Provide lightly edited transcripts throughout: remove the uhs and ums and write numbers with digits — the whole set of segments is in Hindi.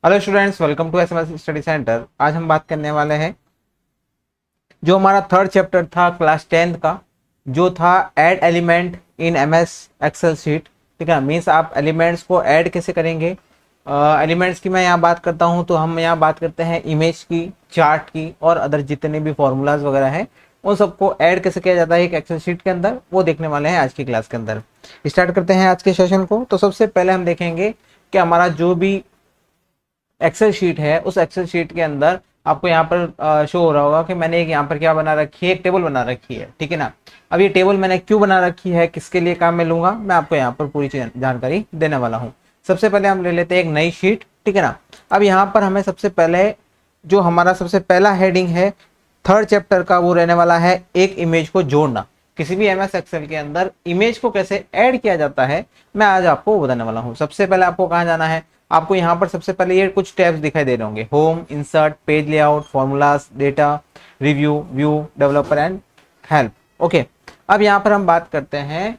Hello students, welcome to SMS study centre. आज हम बात करने वाले हैं जो हमारा थर्ड चैप्टर था क्लास 10th का, जो था add element in MS Excel sheet. ठीक है, मीन्स आप एलिमेंट्स को ऐड कैसे करेंगे। एलिमेंट्स की मैं यहाँ बात करता हूँ तो हम यहाँ बात करते हैं इमेज की, चार्ट की और अदर जितने भी फॉर्मूलाज वगैरह हैं उन सबको ऐड कैसे किया जाता है एक एक्सेल शीट के अंदर, वो देखने वाले हैं आज की क्लास के अंदर। स्टार्ट करते हैं आज के सेशन को। तो सबसे पहले हम देखेंगे कि हमारा जो भी एक्सेल शीट है उस एक्सेल शीट के अंदर आपको यहाँ पर शो हो रहा होगा कि मैंने एक यहाँ पर क्या बना रखी है, एक टेबल बना रखी है। ठीक है ना। अब ये टेबल मैंने क्यों बना रखी है, किसके लिए काम में लूंगा, मैं आपको यहाँ पर पूरी जानकारी देने वाला हूँ। सबसे पहले हम ले लेते हैं एक नई शीट। ठीक है ना। अब यहाँ पर हमें सबसे पहले जो हमारा सबसे पहला हेडिंग है थर्ड चैप्टर का, वो रहने वाला है एक इमेज को जोड़ना। किसी भी एमएस एक्सेल के अंदर इमेज को कैसे ऐड किया जाता है मैं आज आपको बताने वाला हूँ। सबसे पहले आपको कहाँ जाना है, आपको यहाँ पर सबसे पहले ये कुछ टैब्स दिखाई दे रहे होंगे, home, insert, page layout, formulas, data, review, view, developer and help. Okay, अब यहाँ पर हम बात करते हैं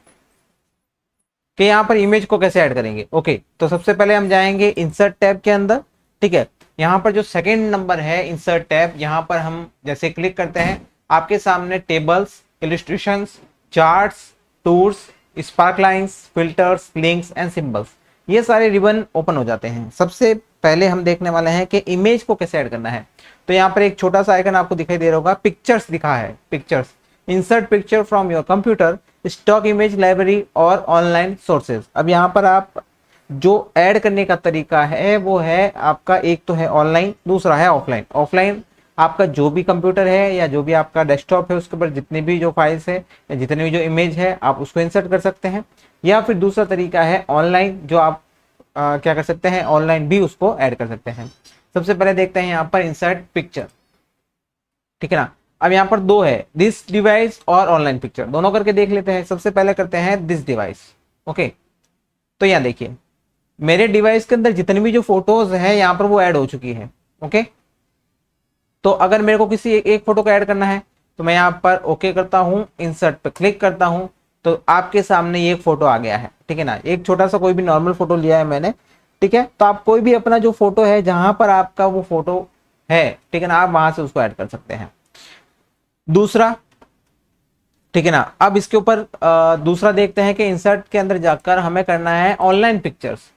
कि यहाँ पर इमेज को कैसे ऐड करेंगे। ओके, तो सबसे पहले हम जाएंगे इंसर्ट टैब के अंदर। ठीक है, यहाँ पर जो सेकेंड नंबर है इंसर्ट टैब, यहाँ पर हम जैसे क्लिक करते हैं आपके सामने tables, illustrations, charts, tools, spark lines, filters, links and symbols, ये सारे रिबन ओपन हो जाते हैं। सबसे पहले हम देखने वाले हैं कि इमेज को कैसे ऐड करना है। तो यहाँ पर एक छोटा सा आइकन आपको दिखाई दे रहा होगा, पिक्चर्स दिखा है, pictures. Insert picture from your computer, stock image library और ऑनलाइन सोर्सेज। अब यहाँ पर आप जो ऐड करने का तरीका है वो है आपका, एक तो है ऑनलाइन, दूसरा है ऑफलाइन। ऑफलाइन आपका जो भी कंप्यूटर है या जो भी आपका डेस्कटॉप है उसके ऊपर जितनी भी जो फाइल्स है या जितने भी जो इमेज है आप उसको इंसर्ट कर सकते हैं, या फिर दूसरा तरीका है ऑनलाइन, जो आप क्या कर सकते हैं, ऑनलाइन भी उसको ऐड कर सकते हैं। सबसे पहले देखते हैं यहाँ पर इंसर्ट पिक्चर। ठीक है ना। अब यहाँ पर दो है, दिस डिवाइस और ऑनलाइन पिक्चर, दोनों करके देख लेते हैं। सबसे पहले करते हैं दिस डिवाइस। ओके, तो यहाँ देखिए मेरे डिवाइस के अंदर जितनी भी जो फोटोज है यहाँ पर वो ऐड हो चुकी है। ओके, तो अगर मेरे को किसी एक फोटो को ऐड करना है तो मैं यहाँ पर ओके करता हूँ, इंसर्ट पे क्लिक करता हूँ, तो आपके सामने ये एक फोटो आ गया है। ठीक है ना, एक छोटा सा कोई भी नॉर्मल फोटो लिया है मैंने। ठीक है, तो आप कोई भी अपना जो फोटो है जहां पर आपका वो फोटो है, ठीक है ना, आप वहां से उसको ऐड कर सकते हैं। दूसरा, ठीक है ना, अब इसके ऊपर दूसरा देखते हैं कि इंसर्ट के अंदर जाकर हमें करना है ऑनलाइन पिक्चर्स।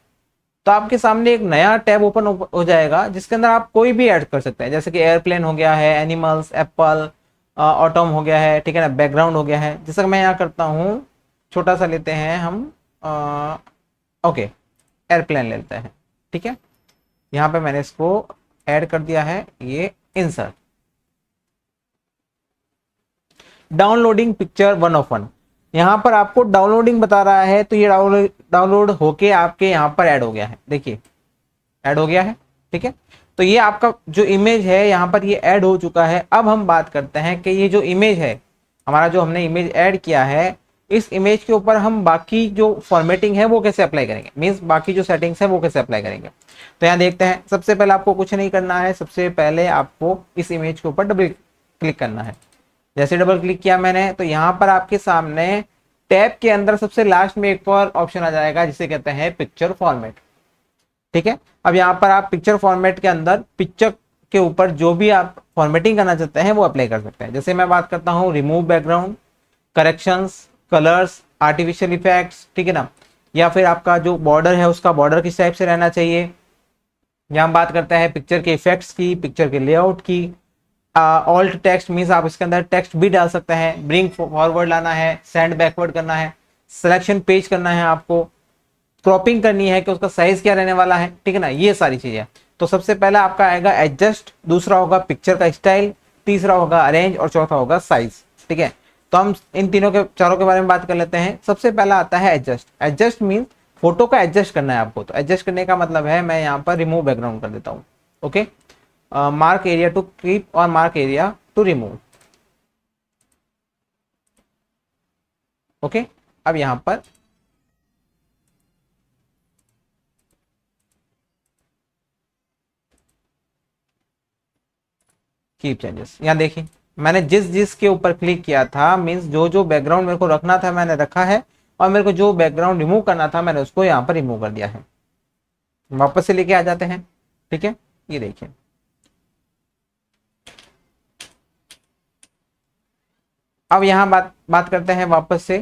तो आपके सामने एक नया टैब ओपन हो जाएगा जिसके अंदर आप कोई भी ऐड कर सकते हैं, जैसे कि एयरप्लेन हो गया है, एनिमल्स, एप्पल, ऑटोम हो गया है, ठीक है ना, बैकग्राउंड हो गया है। जैसा कि मैं यहाँ करता हूँ, छोटा सा लेते हैं हम, ओके, एयरप्लेन लेते हैं। ठीक है, यहाँ पे मैंने इसको ऐड कर दिया है, ये इंसर्ट। डाउनलोडिंग पिक्चर 1 of 1, यहाँ पर आपको डाउनलोडिंग बता रहा है, तो ये डाउनलोड होके आपके यहाँ पर ऐड हो गया है। देखिए ऐड हो गया है। ठीक है, तो ये आपका जो इमेज है यहाँ पर ये ऐड हो चुका है। अब हम बात करते हैं कि ये जो इमेज है हमारा, जो हमने इमेज ऐड किया है, इस इमेज के ऊपर हम बाकी जो फॉर्मेटिंग है वो कैसे अप्लाई करेंगे, मीन्स बाकी जो सेटिंग्स है वो कैसे अप्लाई करेंगे। तो यहाँ देखते हैं, सबसे पहले आपको कुछ नहीं करना है, सबसे पहले आपको इस इमेज के ऊपर डबल क्लिक करना है। जैसे डबल क्लिक किया मैंने तो यहाँ पर आपके सामने टैब के अंदर सबसे लास्ट में एक और ऑप्शन आ जाएगा जिसे कहते हैं पिक्चर फॉर्मेट। ठीक है, अब यहाँ पर आप पिक्चर फॉर्मेट के अंदर पिक्चर के ऊपर जो भी आप फॉर्मेटिंग करना चाहते हैं वो अप्लाई कर सकते हैं। जैसे मैं बात करता हूँ remove background, corrections, colours, artificial effects, ठीक है ना, या फिर आपका जो बॉर्डर है उसका बॉर्डर किस टाइप से रहना चाहिए। यहाँ बात करते हैं पिक्चर के इफेक्ट्स की, पिक्चर के लेआउट की। ऑल्ट टेक्स्ट मीन्स आप इसके अंदर टेक्स्ट भी डाल सकते हैं, ब्रिंग फॉरवर्ड लाना है, सेंड बैकवर्ड करना है, सिलेक्शन पेज करना है, आपको क्रॉपिंग करनी है कि उसका साइज क्या रहने वाला है। ठीक है ना, ये सारी चीजें। तो सबसे पहला आपका आएगा एडजस्ट, दूसरा होगा पिक्चर का स्टाइल, तीसरा होगा अरेंज और चौथा होगा साइज। ठीक है, तो हम इन तीनों के चारों के बारे में बात कर लेते हैं। सबसे पहला आता है एडजस्ट। एडजस्ट मीन्स फोटो का एडजस्ट करना है आपको। तो एडजस्ट करने का मतलब है, मैं यहाँ पर रिमूव बैकग्राउंड कर देता हूँ। Okay, mark area to keep और mark area to remove. Okay, अब यहां पर कीप चेंजेस, यहां देखिए मैंने जिस जिस के ऊपर क्लिक किया था, मींस जो जो बैकग्राउंड मेरे को रखना था मैंने रखा है, और मेरे को जो बैकग्राउंड रिमूव करना था मैंने उसको यहां पर रिमूव कर दिया है। वापस से लेके आ जाते हैं। ठीक है, ये देखिए। अब यहाँ बात बात करते हैं वापस से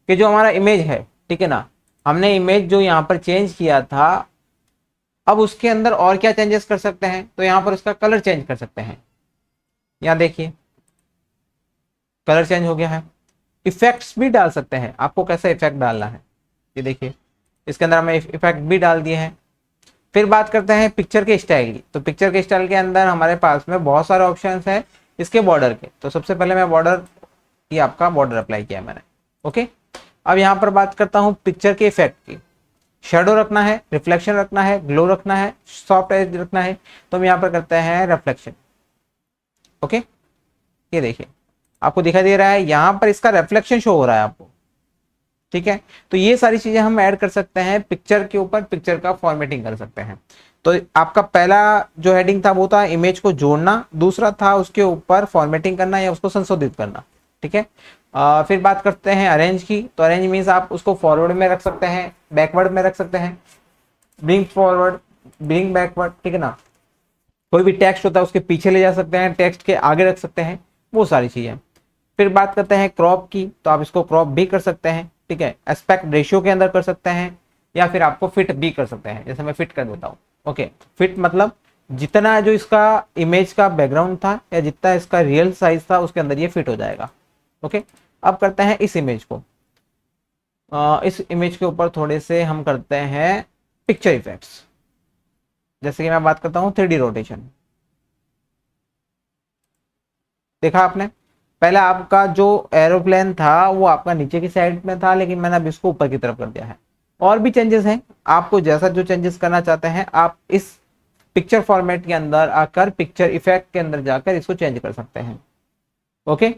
कि जो हमारा इमेज है, ठीक है ना, हमने इमेज जो यहाँ पर चेंज किया था, अब उसके अंदर और क्या चेंजेस कर सकते हैं, तो यहाँ पर उसका कलर चेंज कर सकते हैं। यहाँ देखिए कलर चेंज हो गया है। इफेक्ट्स भी डाल सकते हैं, आपको कैसा इफेक्ट डालना है, ये देखिए इसके अंदर हमने इफेक्ट भी डाल दिए हैं। फिर बात करते हैं पिक्चर के स्टाइल की, तो पिक्चर के स्टाइल के अंदर हमारे पास में बहुत सारे ऑप्शंस हैं इसके बॉर्डर के। तो सबसे पहले मैं बॉर्डर की, आपका बॉर्डर अप्लाई किया मैंने, ओके। अब यहाँ पर बात करता हूँ पिक्चर के इफेक्ट की। शेडो रखना है, रिफ्लेक्शन रखना है, ग्लो रखना है, सॉफ्ट एज रखना है, तो हम यहाँ पर करते हैं रिफ्लेक्शन, ओके। ये देखिए आपको दिखाई दे रहा है यहाँ पर इसका रिफ्लेक्शन शो हो रहा है आपको, ठीक है। तो ये सारी चीजें हम ऐड कर सकते हैं पिक्चर के ऊपर, पिक्चर का फॉर्मेटिंग कर सकते हैं। तो आपका पहला जो हेडिंग था वो था इमेज को जोड़ना, दूसरा था उसके ऊपर फॉर्मेटिंग करना या उसको संशोधित करना, ठीक है। फिर बात करते हैं अरेंज की, तो अरेंज मीन्स आप उसको फॉरवर्ड में रख सकते हैं, बैकवर्ड में रख सकते हैं, ब्रिंग फॉरवर्ड, ब्रिंग बैकवर्ड, ठीक है ना। कोई भी टेक्स्ट होता है उसके पीछे ले जा सकते हैं, टेक्स्ट के आगे रख सकते हैं, वो सारी चीजें। फिर बात करते हैं क्रॉप की, तो आप इसको क्रॉप भी कर सकते हैं, ठीक है, एस्पेक्ट रेशियो के अंदर कर सकते हैं, या फिर आपको फिट भी कर सकते हैं, जैसे मैं फिट कर देता हूँ, ओके। फिट मतलब जितना जो इसका इमेज का बैकग्राउंड था या जितना इसका रियल साइज था उसके अंदर ये फिट हो जाएगा, ओके। अब करते हैं इस इमेज को, इस इमेज के ऊपर थोड़े से हम करते हैं पिक्चर इफेक्ट्स। जैसे कि मैं बात करता हूँ 3D रोटेशन, देखा आपने, पहले आपका जो एरोप्लेन था वो आपका नीचे की साइड में था, लेकिन मैंने अब इसको ऊपर की तरफ कर दिया है। और भी चेंजेस हैं, आपको जैसा जो चेंजेस करना चाहते हैं आप इस पिक्चर फॉर्मेट के अंदर आकर पिक्चर इफेक्ट के अंदर जाकर इसको चेंज कर सकते हैं, ओके।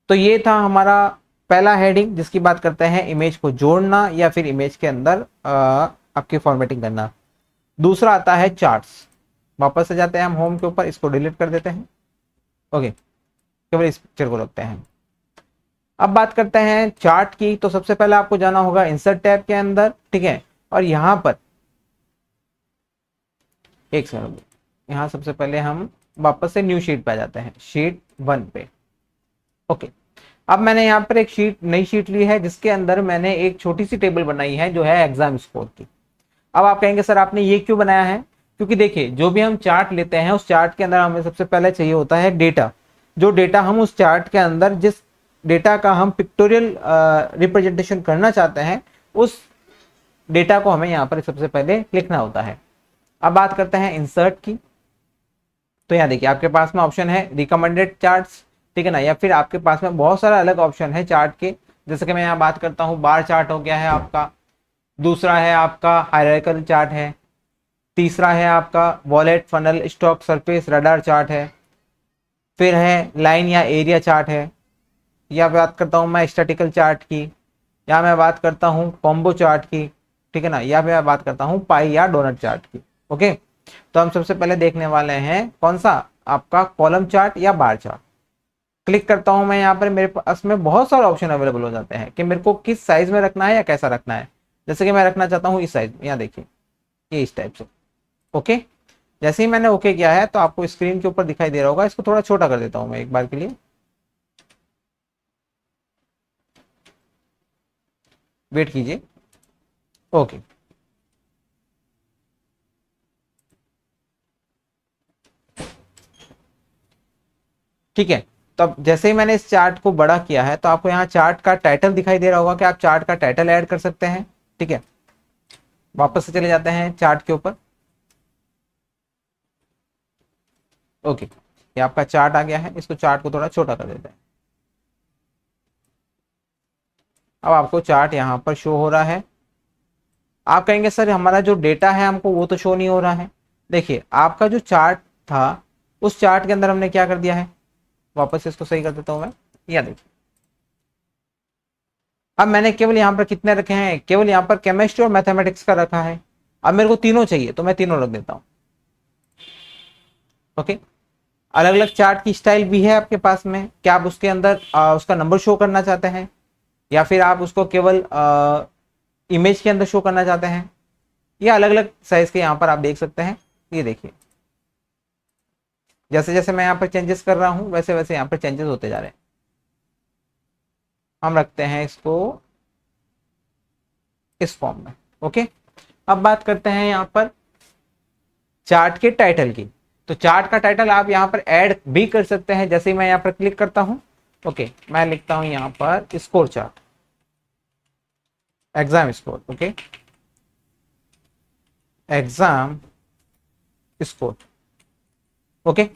तो ये था हमारा पहला हेडिंग जिसकी बात करते हैं इमेज को जोड़ना या फिर इमेज के अंदर आपकी फॉर्मेटिंग करना। दूसरा आता है चार्ट्स। वापस से जाते हैं हम होम के ऊपर, इसको डिलीट कर देते हैं, ओके, केवल इस पिक्चर को रखते हैं। अब बात करते हैं चार्ट की, तो सबसे पहले आपको जाना होगा इंसर्ट टैब के अंदर, ठीक है, और यहां पर एक सेकंड, यहां सबसे पहले हम वापस से न्यू शीट पे आ जाते हैं, शीट 1 पे, ओके। अब मैंने यहाँ पर एक नई शीट ली है जिसके अंदर मैंने एक छोटी सी टेबल बनाई है जो है एग्जाम स्कोर की। अब आप कहेंगे सर आपने ये क्यों बनाया है, क्योंकि देखिए जो भी हम चार्ट लेते हैं उस चार्ट के अंदर हमें सबसे पहले चाहिए होता है डेटा। जो डेटा हम उस चार्ट के अंदर, जिस डेटा का हम पिक्टोरियल रिप्रेजेंटेशन करना चाहते हैं, उस डेटा को हमें यहाँ पर सबसे पहले लिखना होता है। अब बात करते हैं इंसर्ट की, तो यहाँ देखिए आपके पास में ऑप्शन है रिकमेंडेड चार्ट्स, ठीक है ना, या फिर आपके पास में बहुत सारा अलग ऑप्शन है चार्ट के। जैसे कि मैं यहाँ बात करता हूँ, बार चार्ट हो गया है आपका, दूसरा है आपका हायरार्किकल चार्ट है, तीसरा है आपका wallet funnel stock surface radar chart है, फिर है लाइन या एरिया चार्ट है, या बात करता हूँ मैं स्टैटिकल चार्ट की, या मैं बात करता हूँ कॉम्बो चार्ट की, ठीक है ना, या मैं बात करता हूँ पाई या डोनट चार्ट की, ओके। तो हम सबसे पहले देखने वाले हैं कौन सा, आपका कॉलम चार्ट या बार चार्ट। क्लिक करता हूं मैं, यहाँ पर मेरे पास में बहुत सारे ऑप्शन अवेलेबल हो जाते हैं कि मेरे को किस साइज में रखना है या कैसा रखना है। जैसे कि मैं रखना चाहता हूँ इस साइज में, यहाँ देखिए ये इस टाइप से, ओके। जैसे ही मैंने ओके किया है तो आपको स्क्रीन के ऊपर दिखाई दे रहा होगा, इसको थोड़ा छोटा कर देता हूँ मैं एक बार के लिए, वेट कीजिए, ओके। ठीक है, तो अब जैसे ही मैंने इस चार्ट को बड़ा किया है तो आपको यहाँ चार्ट का टाइटल दिखाई दे रहा होगा कि आप चार्ट का टाइटल ऐड कर सकते हैं, ठीक है। वापस से चले जाते हैं चार्ट के ऊपर, ओके, ये आपका चार्ट आ गया है, इसको चार्ट को थोड़ा छोटा कर देते हैं। अब आपको चार्ट यहाँ पर शो हो रहा है। आप कहेंगे सर हमारा जो डेटा है हमको वो तो शो नहीं हो रहा है। देखिए आपका जो चार्ट था उस चार्ट के अंदर हमने क्या कर दिया है, वापस से इसको सही कर देता हूं मैं, या देखिए अब मैंने केवल यहाँ पर कितने रखे हैं, केवल यहाँ पर केमिस्ट्री और मैथमेटिक्स का रखा है। अब मेरे को तीनों चाहिए तो मैं तीनों रख देता हूँ, ओके। अलग अलग चार्ट की स्टाइल भी है आपके पास में, क्या आप उसके अंदर उसका नंबर शो करना चाहते हैं या फिर आप उसको केवल इमेज के अंदर शो करना चाहते हैं, ये अलग अलग साइज के यहाँ पर आप देख सकते हैं। ये देखिए, जैसे जैसे मैं यहाँ पर चेंजेस कर रहा हूँ वैसे वैसे यहाँ पर चेंजेस होते जा रहे हैं। हम रखते हैं इसको इस फॉर्म में। ओके, अब बात करते हैं यहाँ पर चार्ट के टाइटल की। तो चार्ट का टाइटल आप यहाँ पर ऐड भी कर सकते हैं। जैसे ही मैं यहाँ पर क्लिक करता हूँ, ओके, मैं लिखता हूँ यहाँ पर score chart, exam score. Okay, exam score. Okay,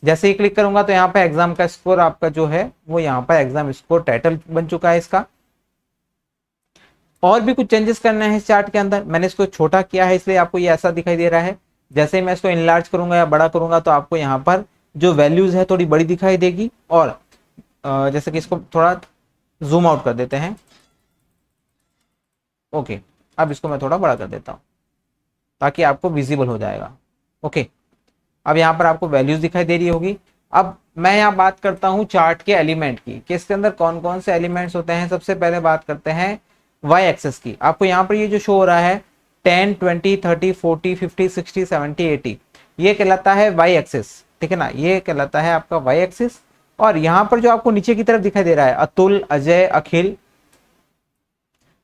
जैसे ही क्लिक करूंगा तो यहाँ पर एग्जाम का स्कोर आपका जो है वो यहाँ पर एग्जाम स्कोर टाइटल बन चुका है इसका। और भी कुछ चेंजेस करने हैं इस चार्ट के अंदर। मैंने इसको छोटा किया है इसलिए आपको ये ऐसा दिखाई दे रहा है। जैसे ही मैं इसको इनलार्ज करूंगा या बड़ा करूंगा तो आपको यहाँ पर जो वैल्यूज है थोड़ी बड़ी दिखाई देगी। और जैसे कि इसको थोड़ा जूम आउट कर देते हैं। ओके, अब इसको मैं थोड़ा बड़ा कर देता हूँ ताकि आपको विजिबल हो जाएगा। ओके, अब यहाँ पर आपको वैल्यूज दिखाई दे रही होगी। अब मैं यहाँ बात करता हूँ चार्ट के एलिमेंट की कि इसके अंदर कौन कौन से एलिमेंट्स होते हैं। सबसे पहले बात करते हैं वाई एक्सेस की। आपको यहाँ पर ये जो शो हो रहा है 10, 20, 30, 40, 50, 60, 70, 80, ये कहलाता है वाई एक्सेस। ठीक है ना, ये कहलाता है आपका वाई एक्सेस। और यहाँ पर जो आपको नीचे की तरफ दिखाई दे रहा है अतुल, अजय, अखिल,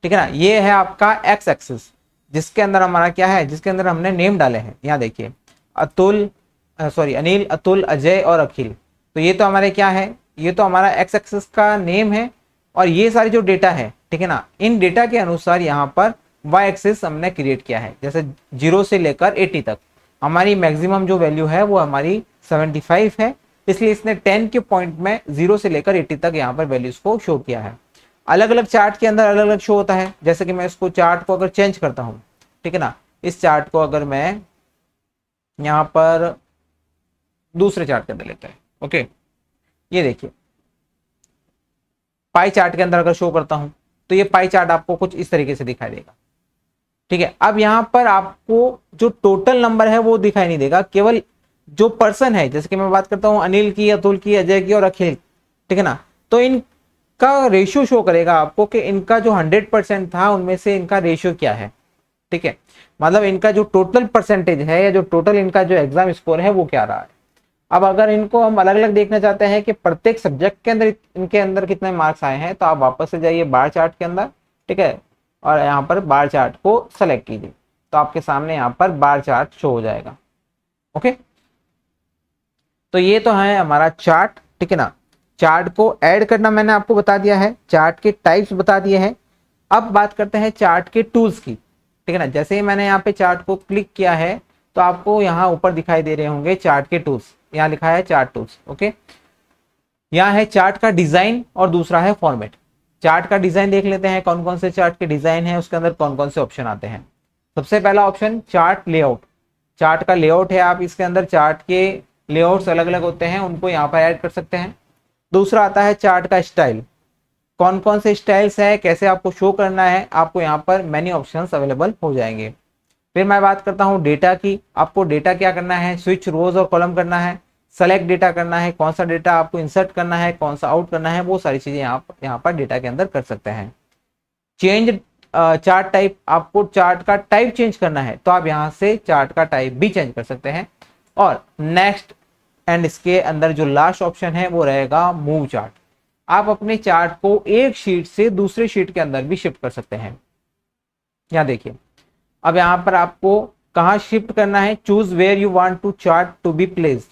ठीक है ना, ये है आपका एक्स एक्सेस, जिसके अंदर हमारा क्या है, जिसके अंदर हमने नेम डाले हैं। यहाँ देखिए अतुल, सॉरी अनिल, अतुल, अजय और अखिल। तो ये तो हमारे क्या है, ये तो हमारा एक्स एक्सेस का नेम है। और ये सारे जो डेटा है, ठीक है ना, इन डेटा के अनुसार यहाँ पर वाई एक्सेस हमने क्रिएट किया है। जैसे 0 से लेकर 80 तक हमारी मैक्सिमम जो वैल्यू है वो हमारी 75 है, इसलिए इसने 10 के पॉइंट में 0 से लेकर 80 तक यहाँ पर वैल्यूज को शो किया है। अलग अलग चार्ट के अंदर अलग अलग शो होता है। जैसे कि मैं इसको चार्ट को अगर चेंज करता हूँ, ठीक है ना, इस चार्ट को अगर मैं यहाँ पर दूसरे चार्ट के अंदर लेते हैं, ओके, ये देखिए पाई चार्ट के अंदर अगर शो करता हूं तो ये पाई चार्ट आपको कुछ इस तरीके से दिखाई देगा। ठीक है, अब यहां पर आपको जो टोटल नंबर है वो दिखाई नहीं देगा, केवल जो पर्सन है। जैसे कि मैं बात करता हूं अनिल की, अतुल की, अजय की और अखिल, ठीक है ना, तो इनका रेशियो शो करेगा आपको कि इनका जो 100% था उनमें से इनका रेशियो क्या है। ठीक है, मतलब इनका जो टोटल परसेंटेज है या जो टोटल इनका जो एग्जाम स्कोर है वो क्या रहा है। अब अगर इनको हम अलग अलग देखना चाहते हैं कि प्रत्येक सब्जेक्ट के अंदर इनके अंदर कितने मार्क्स आए हैं, तो आप वापस से जाइए बार चार्ट के अंदर, ठीक है, और यहाँ पर बार चार्ट को सेलेक्ट कीजिए तो आपके सामने यहाँ पर बार चार्ट शो हो जाएगा। ओके, तो ये तो है हमारा चार्ट। ठीक है ना, चार्ट को ऐड करना मैंने आपको बता दिया है, चार्ट के टाइप्स बता दिए हैं। अब बात करते हैं चार्ट के टूल्स की। ठीक है ना, जैसे ही मैंने यहाँ पे चार्ट को क्लिक किया है तो आपको यहाँ ऊपर दिखाई दे रहे होंगे चार्ट के टूल्स। यहाँ लिखा है चार्ट टूल्स। ओके, यहाँ है चार्ट का डिजाइन और दूसरा है फॉर्मेट। चार्ट का डिजाइन देख लेते हैं कौन कौन से चार्ट के डिजाइन है, उसके अंदर कौन कौन से ऑप्शन आते हैं। सबसे पहला ऑप्शन चार्ट लेआउट। चार्ट का लेआउट है, आप इसके अंदर चार्ट के लेआउट्स अलग अलग होते हैं उनको यहाँ पर ऐड कर सकते हैं। दूसरा आता है चार्ट का स्टाइल, कौन कौन से स्टाइल्स है, कैसे आपको शो करना है, आपको यहाँ पर मैनी ऑप्शंस अवेलेबल हो जाएंगे। फिर मैं बात करता हूँ डेटा की, आपको डेटा क्या करना है, स्विच रोज और कॉलम करना है, सेलेक्ट डेटा करना है, कौन सा डेटा आपको इंसर्ट करना है, कौन सा आउट करना है, वो सारी चीजें यहाँ पर डेटा के अंदर कर सकते हैं। चेंज चार्ट टाइप, आपको चार्ट का टाइप चेंज करना है तो आप यहाँ से चार्ट का टाइप भी चेंज कर सकते हैं। और नेक्स्ट एंड इसके अंदर जो लास्ट ऑप्शन है वो रहेगा मूव चार्ट। आप अपने चार्ट को एक शीट से दूसरे शीट के अंदर भी शिफ्ट कर सकते हैं। यहाँ देखिए, अब यहाँ पर आपको कहाँ शिफ्ट करना है, choose where you want to chart to be placed,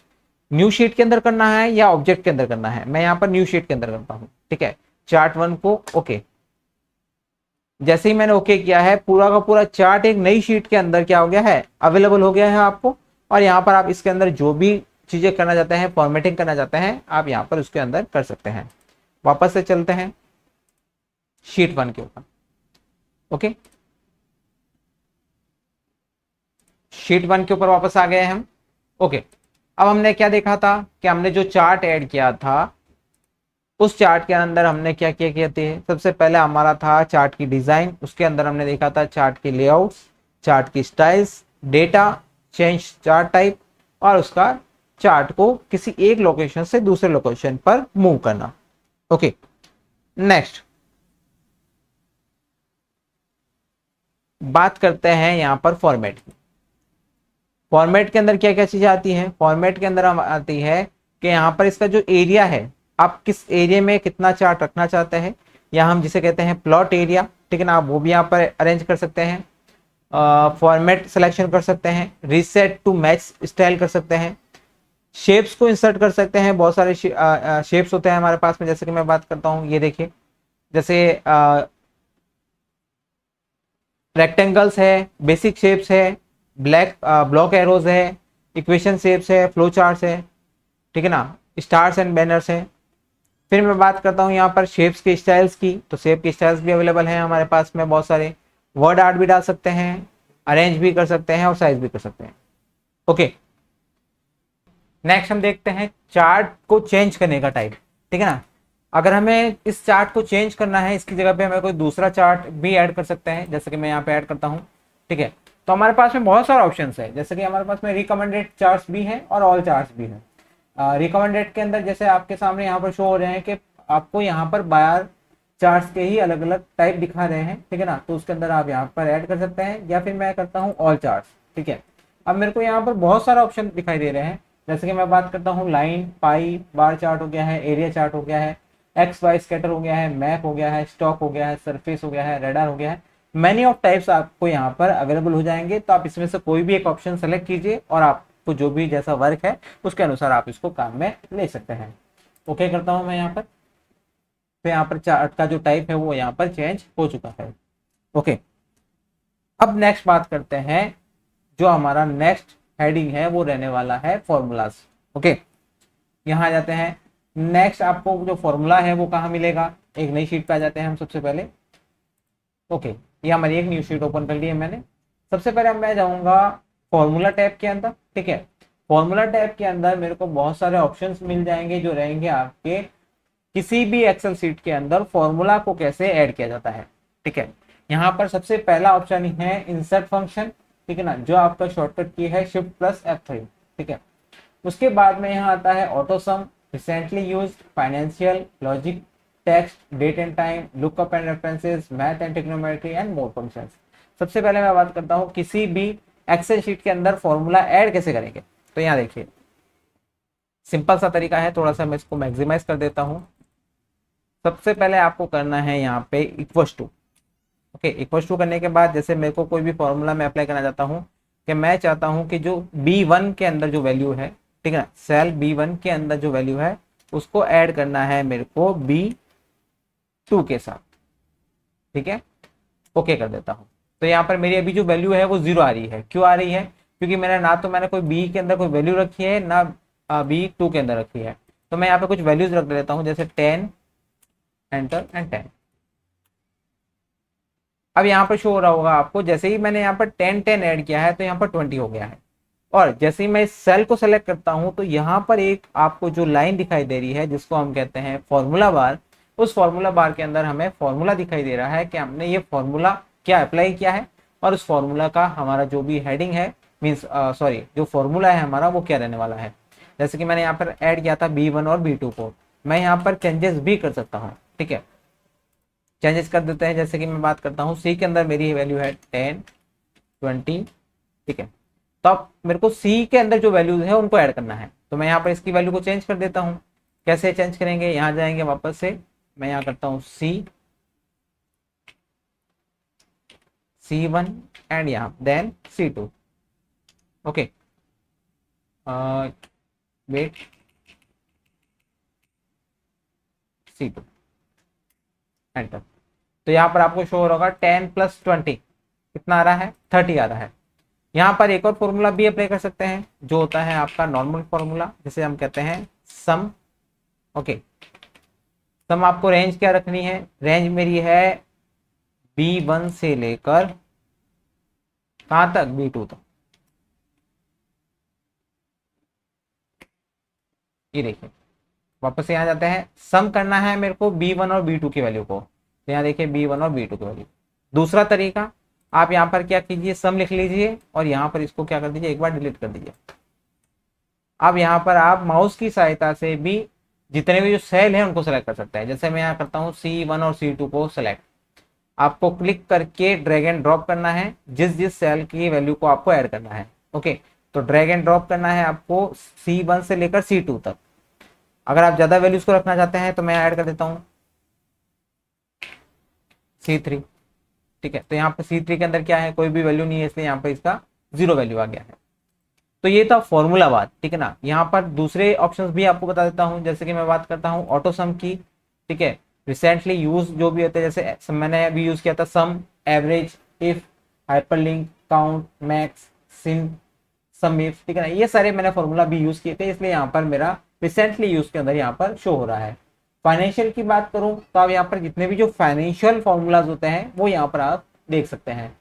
new sheet के अंदर करना है या ऑब्जेक्ट के अंदर करना है। मैं यहाँ पर न्यू शीट के अंदर करता हूँ। ठीक है, चार्ट 1 को ओके। जैसे ही मैंने ओके किया है पूरा का पूरा चार्ट एक नई शीट के अंदर क्या हो गया है, अवेलेबल हो गया है आपको। और यहाँ पर आप इसके अंदर जो भी चीजें करना चाहते हैं, फॉर्मेटिंग करना चाहते हैं, आप यहाँ पर उसके अंदर कर सकते हैं। वापस से चलते हैं शीट 1 के ऊपर। ओके, शीट 1 के ऊपर वापस आ गए हम। ओके, अब हमने क्या देखा था कि हमने जो चार्ट ऐड किया था उस चार्ट के अंदर हमने क्या क्या किए थे। सबसे पहले हमारा था चार्ट की डिजाइन, उसके अंदर हमने देखा था चार्ट के लेआउट्स, चार्ट की styles, data, change chart type और उसका चार्ट को किसी एक लोकेशन से दूसरे लोकेशन पर मूव करना। ओके, नेक्स्ट बात करते हैं यहाँ पर फॉर्मेट की। फॉर्मेट के अंदर क्या क्या चीजें आती हैं? फॉर्मेट के अंदर हम आती है कि यहाँ पर इसका जो एरिया है, आप किस एरिया में कितना चार्ट रखना चाहते हैं, या हम जिसे कहते हैं प्लॉट एरिया, ठीक है ना, आप वो भी यहाँ पर अरेंज कर सकते हैं। फॉर्मेट सिलेक्शन कर सकते हैं, रीसेट टू मैच स्टाइल कर सकते हैं, शेप्स को इंसर्ट कर सकते हैं। बहुत सारे शेप्स होते हैं हमारे पास में, जैसे कि मैं बात करता हूँ, ये देखिए, जैसे रेक्टेंगल्स है, बेसिक शेप्स है, ब्लॉक एरोज है, इक्वेशन शेप्स है, फ्लो चार्ट्स है, ठीक है ना, स्टार्स एंड बैनर्स है। फिर मैं बात करता हूँ यहाँ पर शेप्स के स्टाइल्स की, तो शेप के स्टाइल्स भी अवेलेबल हैं हमारे पास में बहुत सारे। वर्ड आर्ट भी डाल सकते हैं, अरेंज भी कर सकते हैं और साइज भी कर सकते हैं। ओके, नेक्स्ट हम देखते हैं चार्ट को चेंज करने का टाइप, ठीक है ना। अगर हमें इस चार्ट को चेंज करना है, इसकी जगह पे हमें कोई दूसरा चार्ट भी ऐड कर सकते हैं, जैसे कि मैं यहाँ पे ऐड करता हूँ, ठीक है। तो हमारे पास में बहुत सारे ऑप्शंस है, जैसे कि हमारे पास में रिकमेंडेड चार्ट्स भी है और ऑल चार्ट्स भी है। रिकमेंडेड के अंदर जैसे आपके सामने यहाँ पर शो हो रहे हैं कि आपको यहाँ पर 12 चार्ट्स के ही अलग अलग टाइप दिखा रहे हैं, ठीक है ना, तो उसके अंदर आप यहाँ पर ऐड कर सकते हैं, या फिर मैं करता हूँ ऑल चार्ट्स, ठीक है। अब मेरे को यहाँ पर बहुत सारा ऑप्शन दिखाई दे रहे हैं, जैसे कि मैं बात करता हूँ लाइन, पाई, बार चार्ट हो गया है, एरिया चार्ट हो गया है, एक्स वाई स्कैटर हो गया है, मैप हो गया है, स्टॉक हो गया है, सरफेस हो गया है, रेडार हो गया है। मैनी ऑफ टाइप्स आपको यहाँ पर अवेलेबल हो जाएंगे, तो आप इसमें से कोई भी एक ऑप्शन सेलेक्ट कीजिए और आपको जो भी जैसा वर्क है उसके अनुसार आप इसको काम में ले सकते हैं। ओके करता हूँ मैं यहाँ पर, तो यहाँ पर चार्ट का जो टाइप है वो यहाँ पर चेंज हो चुका है। ओके, अब नेक्स्ट बात करते हैं, जो हमारा नेक्स्ट हेडिंग है वो रहने वाला है फॉर्मूलाज। ओके, यहाँ आ जाते हैं। नेक्स्ट आपको जो फॉर्मूला है वो कहाँ मिलेगा, एक नई शीट पे आ जाते हैं हम सबसे पहले। ओके, ये हमारी एक न्यू शीट ओपन कर ली है मैंने। सबसे पहले मैं जाऊंगा फॉर्मूला टैब के अंदर, ठीक है। फॉर्मूला टैब के अंदर मेरे को बहुत सारे ऑप्शंस मिल जाएंगे जो रहेंगे आपके किसी भी एक्सेल शीट के अंदर फॉर्मूला को कैसे ऐड किया जाता है, ठीक है। यहाँ पर सबसे पहला ऑप्शन है इंसर्ट फंक्शन, ठीक है ना, जो आपका शॉर्टकट की है शिफ्ट प्लस F3, ठीक है। उसके बाद में यहाँ आता है auto sum, recently used, financial, logic, text, date and time, lookup and references, math and trigonometry and more functions. सबसे पहले मैं बात करता हूँ किसी भी एक्सेल शीट के अंदर फॉर्मूला ऐड कैसे करेंगे। तो यहाँ देखिए, सिंपल सा तरीका है, थोड़ा सा मैं इसको मैक्सिमाइज कर देता हूँ। सबसे पहले आपको करना है यहाँ पे equals to. Okay, equals to करने के बाद जैसे मेरे को कोई भी फॉर्मूला मैं अप्लाई करना चाहता हूँ, कि मैं चाहता हूँ कि जो B1 के अंदर जो वैल्यू है, ठीक है ना, सेल B1 के अंदर जो वैल्यू है उसको ऐड करना है मेरे को B2 के साथ, ठीक है। ओके कर देता हूँ। तो यहाँ पर मेरी अभी जो वैल्यू है वो 0 आ रही है। क्यों आ रही है? क्योंकि मैंने ना तो मैंने कोई बी के अंदर कोई वैल्यू रखी है, ना B2 के अंदर रखी है। तो मैं यहाँ पे कुछ वैल्यूज रख देता हूँ, जैसे 10, एंटर एंड 10। अब यहाँ पर शो हो रहा होगा आपको, जैसे ही मैंने यहाँ पर 10 ऐड किया है तो यहाँ पर 20 हो गया है। और जैसे ही मैं इस सेल को सेलेक्ट करता हूँ तो यहाँ पर एक आपको जो लाइन दिखाई दे रही है जिसको हम कहते हैं फॉर्मूला बार, उस फॉर्मूला बार के अंदर हमें फॉर्मूला दिखाई दे रहा है कि हमने ये फॉर्मूला क्या अप्लाई किया है, और उस फॉर्मूला का हमारा जो भी हेडिंग है, मीन्स सॉरी, जो फॉर्मूला है हमारा वो क्या रहने वाला है। जैसे कि मैंने यहाँ पर ऐड किया था B1 और B2 को, मैं यहाँ पर चेंजेस भी कर सकता हूँ, ठीक है। चेंजेस कर देते हैं, जैसे कि मैं बात करता हूँ सी के अंदर मेरी वैल्यू है 10, 20, ठीक है। तो अब मेरे को सी के अंदर जो वैल्यूज है उनको ऐड करना है, तो मैं यहाँ पर इसकी वैल्यू को चेंज कर देता हूँ। कैसे चेंज करेंगे, यहाँ जाएंगे वापस से, मैं यहाँ करता हूँ C1 एंड यहाँ then C2। Okay, wait, C2, enter. तो यहाँ पर आपको शो हो रहा होगा 10 + 20 कितना आ रहा है, 30 आ रहा है। यहाँ पर एक और फॉर्मूला भी अप्लाई कर सकते हैं, जो होता है आपका नॉर्मल फॉर्मूला, जिसे हम कहते हैं सम। ओके, सम आपको रेंज क्या रखनी है, रेंज मेरी है B1 से लेकर कहाँ तक, B2 तक। ये देखिए, वापस से यहाँ जाते हैं, सम करना है मेरे को B1 और B2 की वैल्यू को, तो यहाँ देखिए B1 और B2 की वैल्यू। दूसरा तरीका, आप यहाँ पर क्या कीजिए, सम लिख लीजिए और यहाँ पर इसको क्या कर दीजिए, एक बार डिलीट कर दीजिए। अब यहाँ पर आप माउस की सहायता से भी जितने भी जो सेल हैं उनको सेलेक्ट कर सकते हैं। जैसे मैं यहाँ करता हूँ C1 और C2 को सेलेक्ट। आपको क्लिक करके ड्रैग एंड ड्रॉप करना है जिस जिस सेल की वैल्यू को आपको ऐड करना है। ओके, तो ड्रैग एंड ड्रॉप करना है आपको C1 से लेकर C2 तक। अगर आप ज्यादा वैल्यूज को रखना चाहते हैं तो मैं ऐड कर देता हूँ C3। ठीक है, तो यहाँ पे C3 के अंदर क्या है, कोई भी वैल्यू नहीं है, इसलिए यहाँ पे इसका 0 वैल्यू आ गया है। तो ये था फॉर्मूला बात, ठीक है ना। यहाँ पर दूसरे ऑप्शंस भी आपको बता देता हूँ, जैसे कि मैं बात करता हूँ ऑटो सम की। ठीक है, रिसेंटली यूज जो भी होते हैं, जैसे मैंने अभी यूज किया था sum, average, if, hyperlink, count, max, sin, sum if. ठीक है ना, ये सारे मैंने फॉर्मूला भी यूज किए थे, इसलिए यहाँ पर मेरा रिसेंटली यूज के अंदर यहाँ पर शो हो रहा है। फाइनेंशियल की बात करूँ तो आप यहाँ पर जितने भी जो फाइनेंशियल फॉर्मूलाज होते हैं वो यहाँ पर आप देख सकते हैं।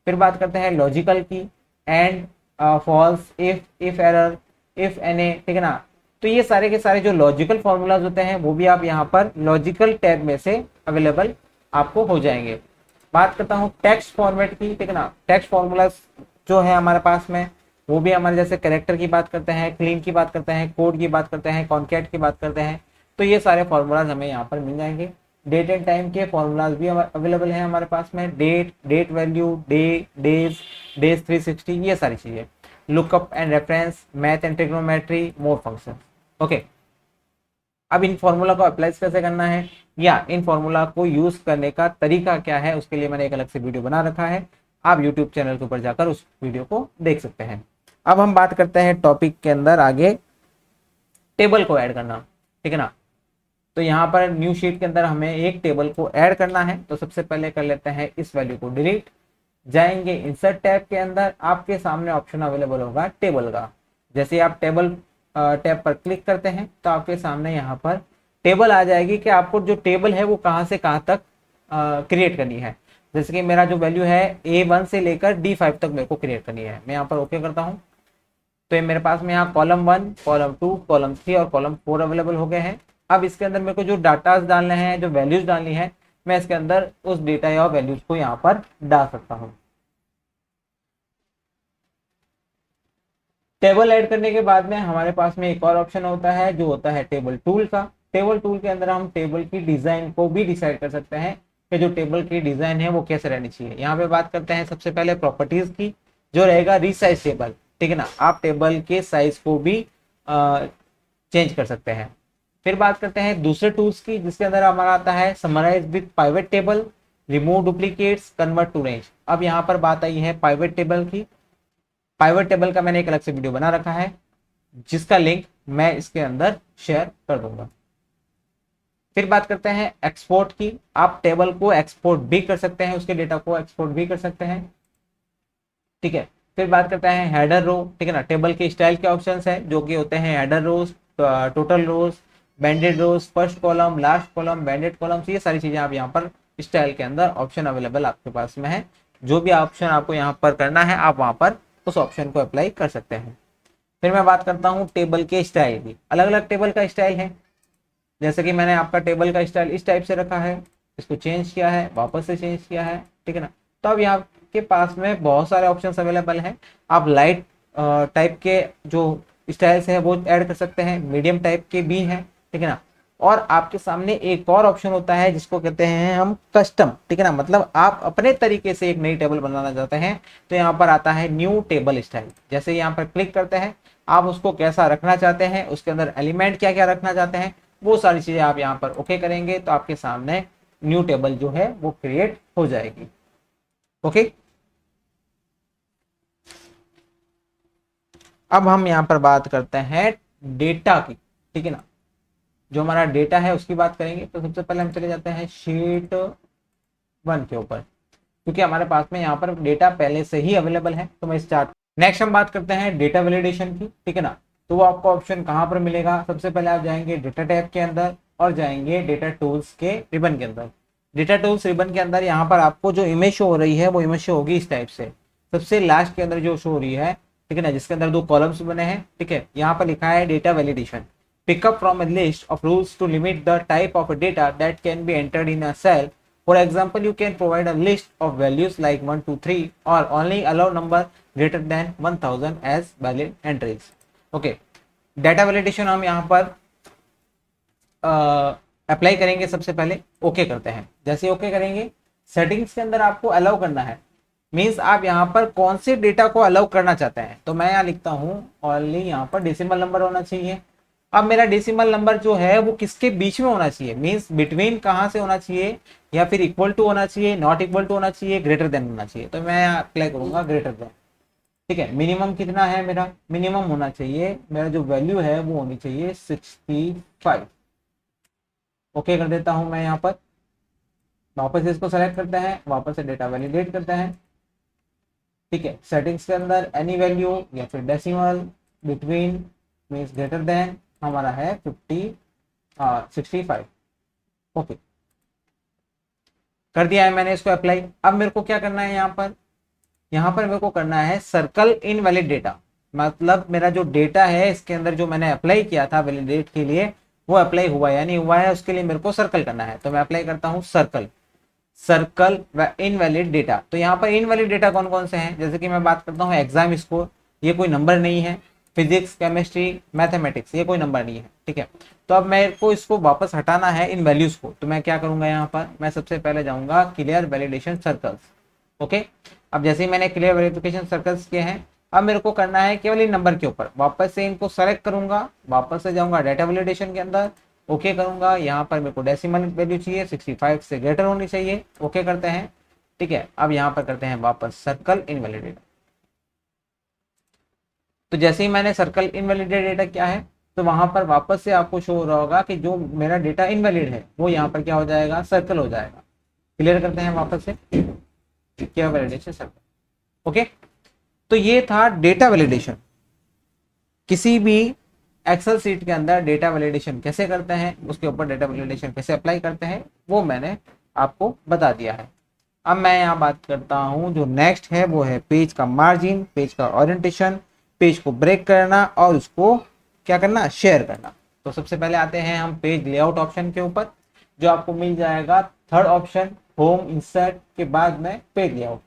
फिर बात करते हैं लॉजिकल की, and, false, if error, if N A. ठीक है ना, तो ये सारे के सारे जो लॉजिकल फॉर्मूलाज होते हैं वो भी आप यहाँ पर लॉजिकल टैब में से अवेलेबल आपको हो जाएंगे। बात करता हूँ टेक्स्ट फॉर्मेट की। ठीक है ना, टेक्स्ट फॉर्मूलाज जो है हमारे पास में वो भी हमारे जैसे कैरेक्टर की बात करते हैं, क्लीन की बात करते हैं, कोड की बात करते हैं, कॉन्कैट की बात करते हैं, तो ये सारे फॉर्मूलाज हमें यहाँ पर मिल जाएंगे। डेट एंड टाइम के फॉर्मूलाज भी अवेलेबल हैं हमारे पास में, date, date value, days, days 360, ये सारी चीजें। Lookup and reference, math and trigonometry, more function. Okay, अब इन फॉर्मूला को अप्लाई कैसे करना है या इन फॉर्मूला को यूज करने का तरीका क्या है, उसके लिए मैंने एक अलग से वीडियो बना रखा है, आप यूट्यूब चैनल के ऊपर जाकर उस वीडियो को देख सकते हैं। अब हम बात करते हैं टॉपिक के अंदर आगे, टेबल को ऐड करना। ठीक है ना, तो यहाँ पर न्यू शीट के अंदर हमें एक टेबल को ऐड करना है, तो सबसे पहले कर लेते हैं इस वैल्यू को डिलीट। जाएंगे इंसर्ट टैब के अंदर, आपके सामने ऑप्शन अवेलेबल होगा टेबल का। जैसे आप टेबल टैब पर क्लिक करते हैं तो आपके सामने यहाँ पर टेबल आ जाएगी कि आपको जो टेबल है वो कहाँ से कहाँ तक क्रिएट करनी है। जैसे कि मेरा जो वैल्यू है A1 से लेकर D5 तक मेरे को क्रिएट करनी है, मैं यहाँ पर ओके करता हूँ। तो ये मेरे पास में यहाँ कॉलम 1, कॉलम 2, कॉलम 3 और कॉलम 4 अवेलेबल हो गए हैं। अब इसके अंदर मेरे को जो डाटाज डालने हैं, जो वैल्यूज डालनी है, मैं इसके अंदर उस डेटा या वैल्यूज को यहाँ पर डाल सकता हूँ। टेबल ऐड करने के बाद में हमारे पास में एक और ऑप्शन होता है जो होता है टेबल टूल का। टेबल टूल के अंदर हम टेबल की डिजाइन को भी डिसाइड कर सकते हैं कि जो टेबल की डिजाइन है वो कैसे रहनी चाहिए। यहाँ पे बात करते हैं सबसे पहले प्रॉपर्टीज की, जो रहेगा रीसाइज टेबल। ठीक है ना, आप टेबल के साइज को भी चेंज कर सकते हैं। फिर बात करते हैं दूसरे टूल्स की, जिसके अंदर हमारा आता है summarize with pivot table, remove duplicates, convert to range. अब यहाँ पर बात आई है पाइवेट टेबल की। पाइवेट टेबल का मैंने एक अलग से वीडियो बना रखा है, जिसका लिंक मैं इसके अंदर शेयर कर दूंगा। फिर बात करते हैं एक्सपोर्ट की। आप टेबल को एक्सपोर्ट भी कर सकते हैं, उसके डेटा को एक्सपोर्ट भी कर सकते हैं। ठीक है, फिर बात करते हैं हेडर रो। ठीक है ना, टेबल के स्टाइल के ऑप्शंस है जो कि होते हैं header rows, total rows, banded rows, first column, last column, banded column, ये सारी चीजें आप यहाँ पर स्टाइल के अंदर ऑप्शन अवेलेबल आपके पास में है। जो भी ऑप्शन आपको यहाँ पर करना है आप वहां पर उस ऑप्शन को अप्लाई कर सकते हैं। फिर मैं बात करता हूँ टेबल के स्टाइल की। अलग अलग टेबल का स्टाइल है, जैसे कि मैंने आपका टेबल का स्टाइल इस टाइप से रखा है, इसको चेंज किया है, वापस से चेंज किया है। ठीक है ना, तो अब यहाँ के पास में बहुत सारे ऑप्शंस अवेलेबल हैं। आप लाइट टाइप के जो स्टाइल्स है वो ऐड कर सकते हैं, मीडियम टाइप के भी हैं। ठीक है ना, और आपके सामने एक और ऑप्शन होता है जिसको कहते हैं हम कस्टम। ठीक है ना, मतलब आप अपने तरीके से एक नई टेबल बनाना चाहते हैं, तो यहाँ पर आता है न्यू टेबल स्टाइल। जैसे यहाँ पर क्लिक करते हैं, आप उसको कैसा रखना चाहते हैं, उसके अंदर एलिमेंट क्या क्या रखना चाहते हैं, वो सारी चीजें आप यहाँ पर ओके करेंगे तो आपके सामने न्यू टेबल जो है वो क्रिएट हो जाएगी। ओके, अब हम यहाँ पर बात करते हैं डेटा की। ठीक है ना, जो हमारा डेटा है उसकी बात करेंगे। तो सबसे पहले हम चले जाते हैं शीट 1 के ऊपर, क्योंकि हमारे पास में यहाँ पर डेटा पहले से ही अवेलेबल है। तो मैं स्टार्ट, नेक्स्ट हम बात करते हैं डेटा वैलिडेशन की। ठीक है ना, तो वो आपको ऑप्शन कहाँ पर मिलेगा, सबसे पहले आप जाएंगे डेटा टैब के अंदर और जाएंगे डेटा टूल्स के रिबन के अंदर। डेटा टूल्स रिबन के अंदर यहाँ पर आपको जो इमेज शो हो रही है वो इमेज शो होगी इस टाइप से, सबसे लास्ट के अंदर जो शो हो रही है। ठीक है ना, जिसके अंदर 2 कॉलम्स बने हैं। ठीक है, यहाँ पर लिखा है data validation, pick up from a list of rules to limit the type of data that can be entered in a cell. For example, you can provide a list of values like 1, 2, 3 or only allow number greater than 1000 as valid entries. Okay, data validation हम यहाँ पर अप्लाई करेंगे। सबसे पहले ओके करते हैं। जैसे ओके करेंगे सेटिंग्स के अंदर आपको अलाउ करना है, मीन्स आप यहाँ पर कौन से डेटा को अलाउ करना चाहते हैं। तो मैं यहाँ लिखता हूँ ओनली यहाँ पर डेसिमल नंबर होना चाहिए। अब मेरा डेसिमल नंबर जो है वो किसके बीच में होना चाहिए, मीन्स बिटवीन कहाँ से होना चाहिए, या फिर इक्वल टू होना चाहिए, नॉट इक्वल टू होना चाहिए, ग्रेटर देन होना चाहिए। तो मैं अप्लाई करूंगा ग्रेटर देन। ठीक है, मिनिमम कितना है मेरा, मिनिमम होना चाहिए, मेरा जो वैल्यू है वो होनी चाहिए 65। ओके कर देता हूं मैं यहाँ पर। वापस इसको सेलेक्ट करते हैं, वापस से डेटा वैलिडेट करते हैं। ठीक है, सेटिंग्स के अंदर एनी वैल्यू या फिर decimal, between means greater than हमारा है 65। ओके कर दिया है मैंने इसको अप्लाई। अब मेरे को क्या करना है यहाँ पर, यहाँ पर मेरे को करना है सर्कल इनवैलिड डेटा, मतलब मेरा जो डेटा है इसके अंदर जो मैंने अप्लाई किया था वैलिडेट के लिए वो अप्लाई हुआ या नहीं हुआ है, उसके लिए मेरे को सर्कल करना है। तो मैं अप्लाई करता हूँ सर्कल, सर्कल व इनवैलिड डेटा। तो यहाँ पर इनवैलिड डेटा कौन कौन से हैं, जैसे कि मैं बात करता हूँ एग्जाम स्कोर, ये कोई नंबर नहीं है, फिजिक्स केमिस्ट्री मैथमेटिक्स ये कोई नंबर नहीं है। ठीक है, तो अब मेरे को इसको वापस हटाना है इन वैल्यूज को। तो मैं क्या करूंगा, यहाँ पर मैं सबसे पहले जाऊंगा क्लियर वैलिडेशन सर्कल्स। ओके, अब जैसे ही मैंने क्लियर वेरिफिकेशन सर्कल्स किए हैं, अब मेरे को करना है केवल इन नंबर के ऊपर, वापस से इनको सेलेक्ट करूंगा, वापस से जाऊंगा डेटा वैलिडेशन के अंदर, ओके करूंगा। यहाँ पर मेरे को डेसिमल वैल्यू चाहिए 65 से ग्रेटर होनी चाहिए, ओके करते हैं। ठीक है, अब यहाँ पर करते हैं वापस सर्कल इनवैलिडेट। तो जैसे ही मैंने सर्कल इनवैलिडेट डेटा किया है, तो वहां पर वापस से आपको शो हो रहा होगा कि जो मेरा डेटा इनवैलिड है वो यहाँ पर क्या हो जाएगा, सर्कल हो जाएगा। क्लियर करते हैं वापस से क्या वैलिडेशन सर्कल। ओके, तो ये था डेटा वैलिडेशन। किसी भी एक्सेल सीट के अंदर डेटा वैलिडेशन कैसे करते हैं, उसके ऊपर डेटा वैलिडेशन कैसे अप्लाई करते हैं, वो मैंने आपको बता दिया है। अब मैं यहाँ बात करता हूँ, जो नेक्स्ट है वो है पेज का मार्जिन, पेज का ओरिएंटेशन, पेज को ब्रेक करना और उसको क्या करना, शेयर करना। तो सबसे पहले आते हैं हम पेज लेआउट ऑप्शन के ऊपर, जो आपको मिल जाएगा थर्ड ऑप्शन होम इंसर्ट के बाद में पेज लेआउट।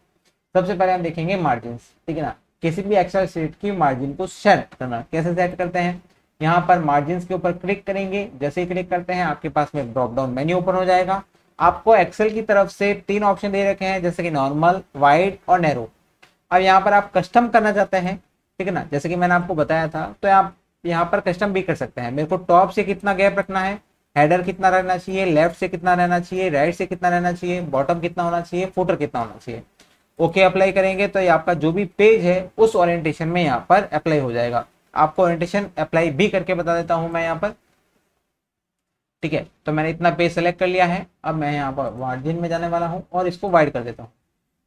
सबसे पहले हम देखेंगे मार्जिन, ठीक है ना। किसी भी एक्सेल शीट की मार्जिन को सेट करना, कैसे सेट करते हैं, यहाँ पर मार्जिन के ऊपर क्लिक करेंगे, जैसे ही क्लिक करते हैं आपके पास में ड्रॉप डाउन मेन्यू ओपन हो जाएगा। आपको एक्सेल की तरफ से 3 ऑप्शन दे रखे हैं, जैसे कि नॉर्मल, वाइड और नैरो। अब यहाँ पर आप कस्टम करना चाहते हैं, ठीक है ना, जैसे कि मैंने आपको बताया था, तो आप यहाँ पर कस्टम भी कर सकते हैं। मेरे को टॉप से कितना गैप रखना है, हेडर कितना रहना चाहिए, लेफ्ट से कितना रहना चाहिए, राइट से कितना रहना चाहिए, बॉटम कितना होना चाहिए, फुटर कितना होना चाहिए। ओके अप्लाई करेंगे तो ये आपका जो भी पेज है उस ओरिएंटेशन में यहाँ पर अप्लाई हो जाएगा। आपको ओरिएंटेशन अप्लाई भी करके बता देता हूँ मैं यहाँ पर। ठीक है, तो मैंने इतना पेज सेलेक्ट कर लिया है। अब मैं यहाँ पर मार्जिन में जाने वाला हूँ और इसको वाइड कर देता हूँ,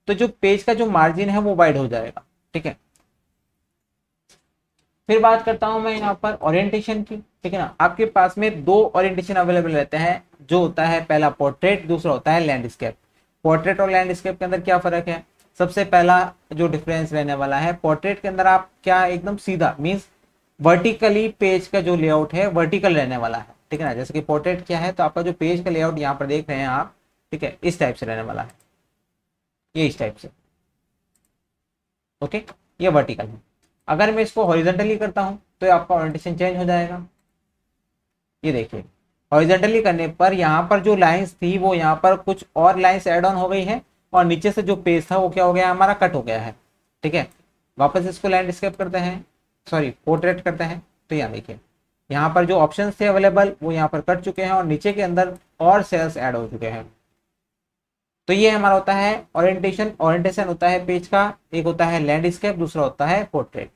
तो जो पेज का जो मार्जिन है वो वाइड हो जाएगा। ठीक है, फिर बात करता हूं मैं यहाँ पर ओरिएंटेशन की। ठीक है ना, आपके पास में 2 ओरिएंटेशन अवेलेबल रहते हैं, जो होता है पहला पोर्ट्रेट, दूसरा होता है लैंडस्केप। पोर्ट्रेट और लैंडस्केप के अंदर क्या फर्क है, सबसे पहला जो डिफरेंस रहने वाला है, पोर्ट्रेट के अंदर आप क्या एकदम सीधा मीन्स वर्टिकली पेज का जो लेआउट है वर्टिकल रहने वाला है। ठीक है ना, जैसे कि पोर्ट्रेट क्या है, तो आपका जो पेज का लेआउट यहाँ पर देख रहे हैं आप, ठीक है, इस टाइप से रहने वाला है, ये इस टाइप से। ओके, ये वर्टिकल है। अगर मैं इसको हॉरिजॉन्टली करता हूं तो आपका ओरिएंटेशन चेंज हो जाएगा। ये देखिए, हॉरिजॉन्टली करने पर यहाँ पर जो लाइंस थी वो यहाँ पर कुछ और लाइंस ऐड ऑन हो गई है, और नीचे से जो पेज था वो क्या हो गया, हमारा कट हो गया है। ठीक है, वापस इसको लैंडस्केप करते हैं, सॉरी पोर्ट्रेट करते हैं। तो यहाँ देखिए, यहाँ पर जो ऑप्शन थे अवेलेबल वो यहाँ पर कट चुके हैं, और नीचे के अंदर और सेल्स ऐड हो चुके हैं। तो ये हमारा होता है ओरिएंटेशन। ओरिएंटेशन होता है पेज का, एक होता है लैंडस्केप, दूसरा होता है पोर्ट्रेट।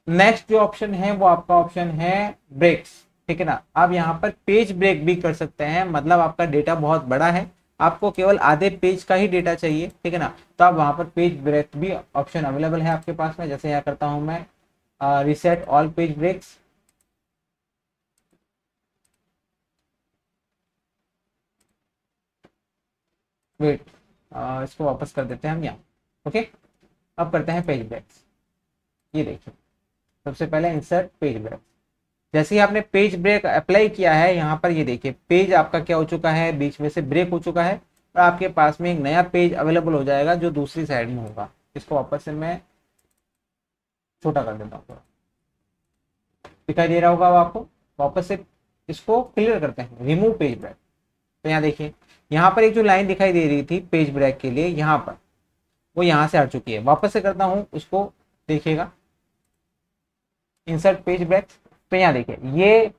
नेक्स्ट जो ऑप्शन है वो आपका ऑप्शन है ब्रेक्स। ठीक है ना, आप यहाँ पर पेज ब्रेक भी कर सकते हैं, मतलब आपका डेटा बहुत बड़ा है, आपको केवल आधे पेज का ही डेटा चाहिए। ठीक है ना, तो आप वहां पर पेज ब्रेक भी ऑप्शन अवेलेबल है आपके पास में। जैसे यहाँ करता हूं मैं reset all page breaks. Wait, इसको वापस कर देते हैं हम यहाँ। ओके, अब करते हैं पेज ब्रेक्स। ये देखिए, सबसे पहले इंसर्ट पेज ब्रेक। जैसे ही आपने पेज ब्रेक अप्लाई किया है, यहाँ पर ये देखिए पेज आपका क्या हो चुका है, बीच में से ब्रेक हो चुका है, और आपके पास में एक नया पेज अवेलेबल हो जाएगा जो दूसरी साइड में होगा। इसको वापस से मैं छोटा कर देता हूँ थोड़ा, दिखाई दे रहा होगा वो आपको। वापस से इसको क्लियर करते हैं, रिमूव पेज ब्रेक। तो यहाँ देखिए, यहाँ पर एक जो लाइन दिखाई दे रही थी पेज ब्रेक के लिए, यहाँ पर वो यहाँ से हट चुकी है। वापस से करता हूँ उसको, देखिएगा इंसर्ट पेज ब्रेक। तो यहाँ देखिए, ये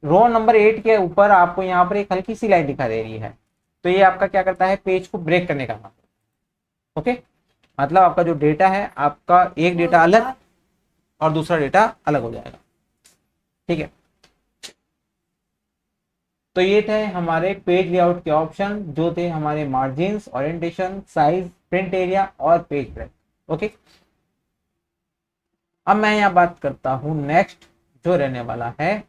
रो नंबर 8 के ऊपर आपको यहाँ पर एक हल्की सी लाइन दिखाई दे रही है। तो ये आपका क्या करता है, पेज को ब्रेक करने का काम। ओके, मतलब आपका जो डेटा है, आपका एक डेटा अलग और दूसरा डेटा अलग हो जाएगा। ठीक है, तो ये थे हमारे पेज लेआउट के ऑप्शन, जो थे हमारे margins, orientation, size, print area और पेज ब्रेक। ओके, अब मैं यहाँ बात करता हूं नेक्स्ट जो रहने वाला है,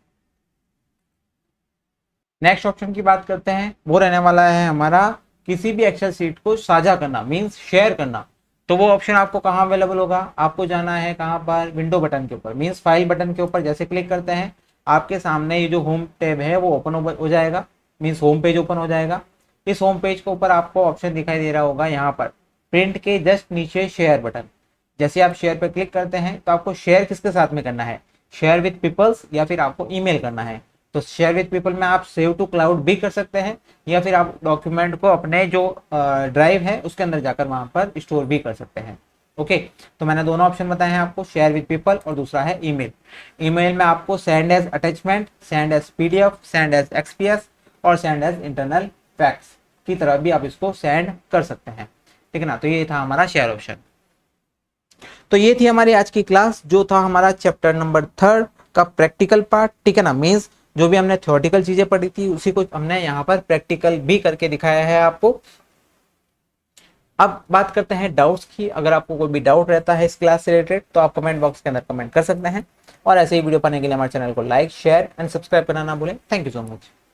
नेक्स्ट ऑप्शन की बात करते हैं। वो रहने वाला है हमारा किसी भी एक्सेल शीट को साझा करना, मींस शेयर करना। तो वो ऑप्शन आपको कहाँ अवेलेबल होगा, आपको जाना है कहाँ पर, विंडो बटन के ऊपर, मींस फाइल बटन के ऊपर जैसे क्लिक करते हैं, आपके सामने ये जो होम टैब है वो ओपन हो जाएगा, मींस होम पेज ओपन हो जाएगा। इस होम पेज के ऊपर आपको ऑप्शन दिखाई दे रहा होगा यहाँ पर प्रिंट के जस्ट नीचे शेयर बटन। जैसे आप शेयर पर क्लिक करते हैं तो आपको शेयर किसके साथ में करना है, शेयर विथ पीपल्स या फिर आपको ईमेल करना है। तो शेयर विथ पीपल में आप सेव टू क्लाउड भी कर सकते हैं, या फिर आप डॉक्यूमेंट को अपने जो ड्राइव है उसके अंदर जाकर वहां पर स्टोर भी कर सकते हैं। ओके, तो मैंने दोनों ऑप्शन बताए हैं आपको, शेयर विथ पीपल और दूसरा है ईमेल। ईमेल में आपको send as attachment, send as PDF, send as XPS और सेंड एज इंटरनल फैक्स की तरह भी आप इसको सेंड कर सकते हैं। ठीक है ना, तो ये था हमारा शेयर ऑप्शन। तो ये थी हमारी आज की क्लास, जो था हमारा चैप्टर नंबर 3 का प्रैक्टिकल पार्ट। ठीक है ना, मीन्स जो भी हमने थ्योरेटिकल चीजें पढ़ी थी उसी को हमने यहाँ पर प्रैक्टिकल भी करके दिखाया है आपको। अब बात करते हैं डाउट्स की। अगर आपको कोई भी डाउट रहता है इस क्लास से रिलेटेड तो आप कमेंट बॉक्स के अंदर कमेंट कर सकते हैं, और ऐसे ही वीडियो पाने के लिए हमारे चैनल को लाइक, शेयर एंड सब्सक्राइब करना ना भूलें। Thank you so much.